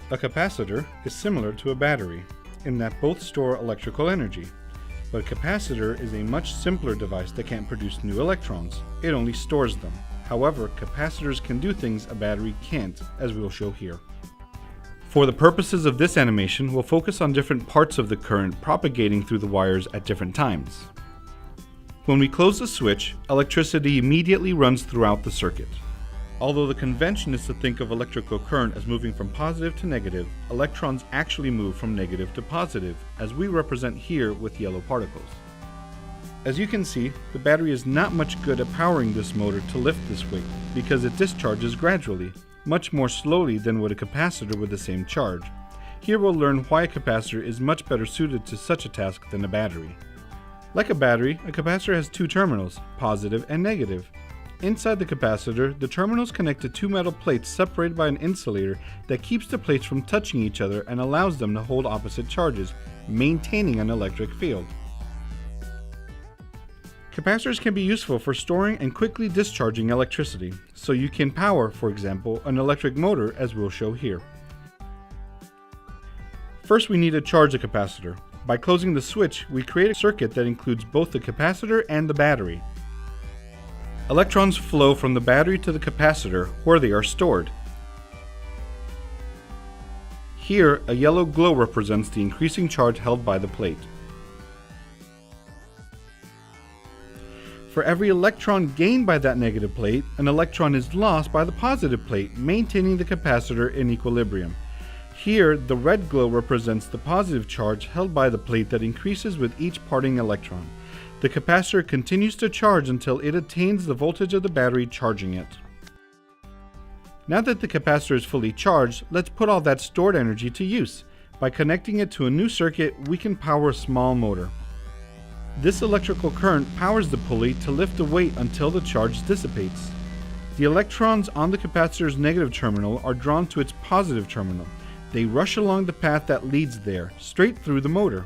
A capacitor is similar to a battery in that both store electrical energy, but a capacitor is a much simpler device that can't produce new electrons. It only stores them. However, capacitors can do things a battery can't, as we will show here. For the purposes of this animation, we'll focus on different parts of the current propagating through the wires at different times. When we close the switch, electricity immediately runs throughout the circuit. Although the convention is to think of electrical current as moving from positive to negative, electrons actually move from negative to positive, as we represent here with yellow particles. As you can see, the battery is not much good at powering this motor to lift this weight, because it discharges gradually, much more slowly than would a capacitor with the same charge. Here we'll learn why a capacitor is much better suited to such a task than a battery. Like a battery, a capacitor has two terminals, positive and negative. Inside the capacitor, the terminals connect to two metal plates separated by an insulator that keeps the plates from touching each other and allows them to hold opposite charges, maintaining an electric field. Capacitors can be useful for storing and quickly discharging electricity, so you can power, for example, an electric motor, as we'll show here. First, we need to charge the capacitor. By closing the switch, we create a circuit that includes both the capacitor and the battery. Electrons flow from the battery to the capacitor, where they are stored. Here, a yellow glow represents the increasing charge held by the plate. For every electron gained by that negative plate, an electron is lost by the positive plate, maintaining the capacitor in equilibrium. Here, the red glow represents the positive charge held by the plate that increases with each parting electron. The capacitor continues to charge until it attains the voltage of the battery charging it. Now that the capacitor is fully charged, let's put all that stored energy to use. By connecting it to a new circuit, we can power a small motor. This electrical current powers the pulley to lift the weight until the charge dissipates. The electrons on the capacitor's negative terminal are drawn to its positive terminal. They rush along the path that leads there, straight through the motor.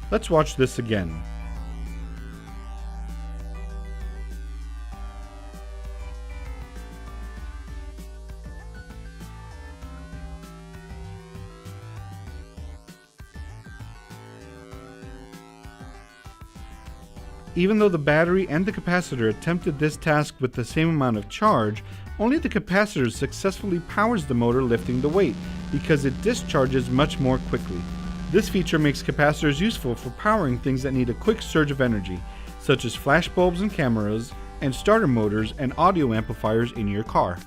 Let's watch this again. Even though the battery and the capacitor attempted this task with the same amount of charge, only the capacitor successfully powers the motor lifting the weight, because it discharges much more quickly. This feature makes capacitors useful for powering things that need a quick surge of energy, such as flash bulbs and cameras, and starter motors and audio amplifiers in your car.